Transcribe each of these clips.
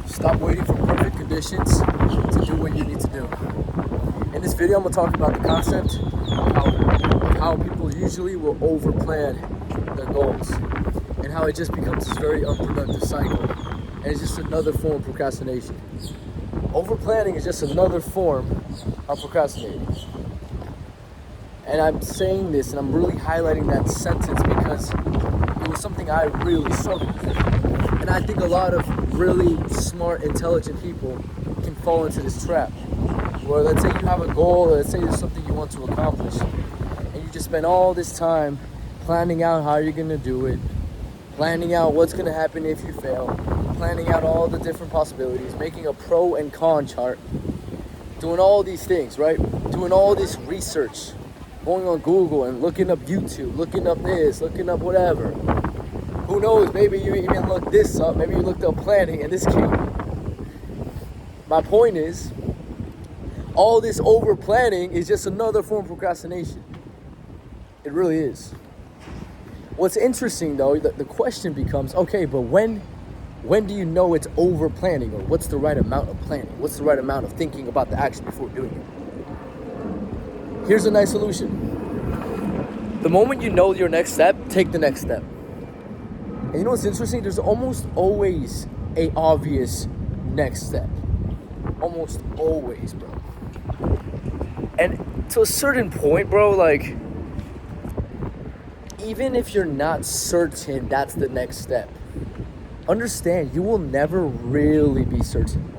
Stop waiting for perfect conditions to do what you need to do. In this video, I'm going to talk about the concept of how people usually will overplan their goals and how it just becomes this very unproductive cycle. And it's just another form of procrastination. Overplanning is just another form of procrastinating. And I'm saying this and I'm really highlighting that sentence because it was something I really struggled with. And I think a lot of really smart, intelligent people can fall into this trap. Where let's say you have a goal, or let's say there's something you want to accomplish, and you just spend all this time planning out how you're gonna do it, planning out what's gonna happen if you fail, planning out all the different possibilities, making a pro and con chart, doing all these things, right? Doing all this research, going on Google and looking up YouTube, looking up this, looking up whatever. Who knows, maybe you even looked this up, maybe you looked up planning and this came. My point is, all this over planning is just another form of procrastination. It really is. What's interesting though, the question becomes, okay, but when do you know it's over planning, or what's the right amount of planning? What's the right amount of thinking about the action before doing it? Here's a nice solution. The moment you know your next step, take the next step. And you know what's interesting? There's almost always a obvious next step. Almost always, bro. And to a certain point, bro, like, even if you're not certain that's the next step, understand you will never really be certain.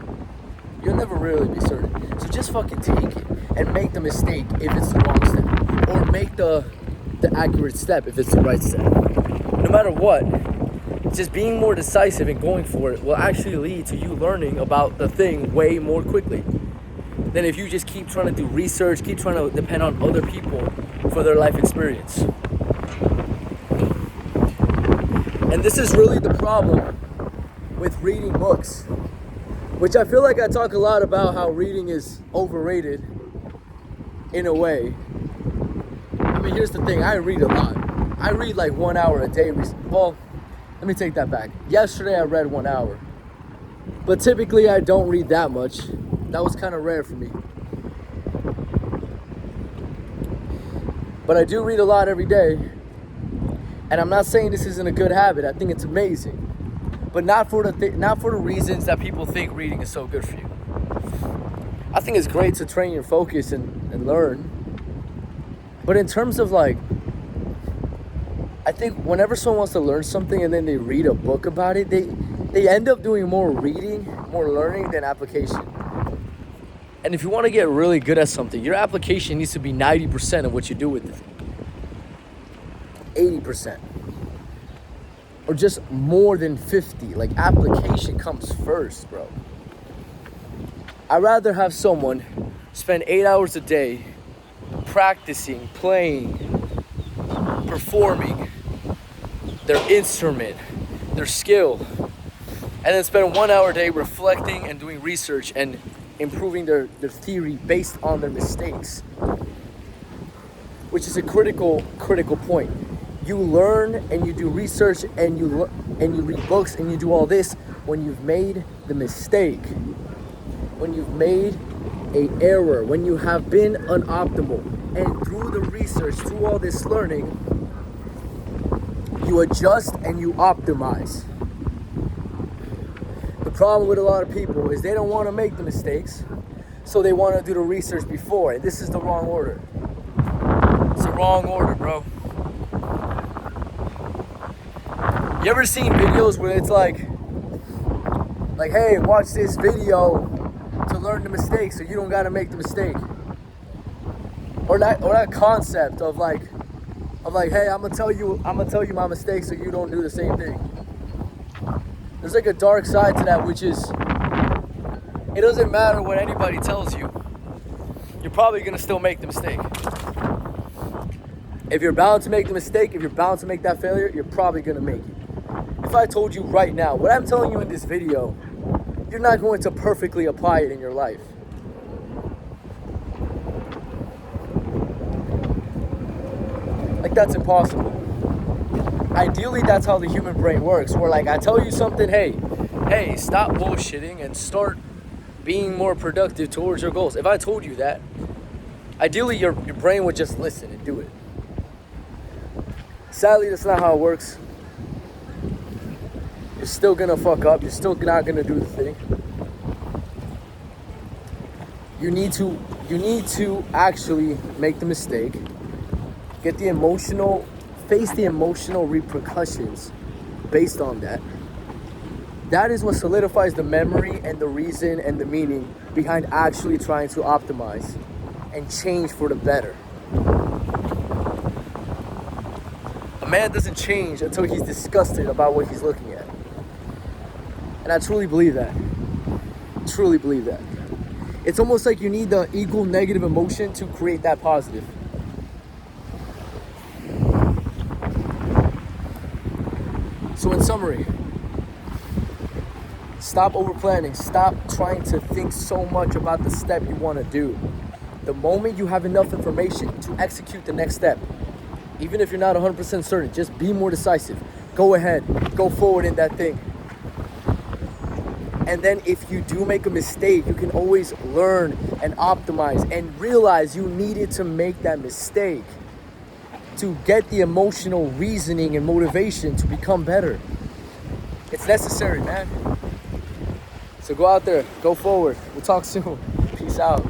You'll never really be certain. So just fucking take it and make the mistake if it's the wrong step. Or make the accurate step if it's the right step. No matter what, just being more decisive and going for it will actually lead to you learning about the thing way more quickly than if you just keep trying to do research, keep trying to depend on other people for their life experience. And this is really the problem with reading books, which I feel like I talk a lot about how reading is overrated in a way. I mean, here's the thing, I read a lot. I read like 1 hour a day. Well, let me take that back. Yesterday I read 1 hour. But typically I don't read that much. That was kind of rare for me. But I do read a lot every day. And I'm not saying this isn't a good habit. I think it's amazing. But not for the reasons that people think reading is so good for you. I think it's great to train your focus and learn. But in terms of like, I think whenever someone wants to learn something and then they read a book about it, they end up doing more reading, more learning than application. And if you want to get really good at something, your application needs to be 90% of what you do with it. 80%. Or just more than 50. Like, application comes first, bro. I'd rather have someone spend 8 hours a day practicing, playing, performing their instrument, their skill, and then spend 1 hour a day reflecting and doing research and improving their theory based on their mistakes, which is a critical point. You learn and you do research and you read books and you do all this when you've made the mistake, when you've made an error, when you have been unoptimal, and through the research, through all this learning, you adjust and you optimize. The problem with a lot of people is they don't want to make the mistakes, so they want to do the research before, and this is the wrong order. It's the wrong order, bro. You ever seen videos where it's like, hey, watch this video to learn the mistake so you don't gotta make the mistake? Or that concept of like, hey, I'm gonna tell you my mistake so you don't do the same thing. There's like a dark side to that, which is, it doesn't matter what anybody tells you, you're probably gonna still make the mistake. If you're bound to make the mistake, if you're bound to make that failure, you're probably gonna make it. If I told you right now, what I'm telling you in this video, you're not going to perfectly apply it in your life. Like, that's impossible. Ideally, that's how the human brain works. Where like, I tell you something, hey, hey, stop bullshitting and start being more productive towards your goals. If I told you that, ideally your brain would just listen and do it. Sadly, that's not how it works. You're still gonna fuck up. You're still not gonna do the thing. You need to actually make the mistake, face the emotional repercussions based on that. That is what solidifies the memory and the reason and the meaning behind actually trying to optimize and change for the better. A man doesn't change until he's disgusted about what he's looking at. And I truly believe that. Truly believe that. It's almost like you need the equal negative emotion to create that positive. So in summary, stop over planning. Stop trying to think so much about the step you want to do. The moment you have enough information to execute the next step, even if you're not 100% certain, just be more decisive. Go ahead, go forward in that thing. And then if you do make a mistake, you can always learn and optimize and realize you needed to make that mistake to get the emotional reasoning and motivation to become better. It's necessary, man. So go out there, go forward. We'll talk soon. Peace out.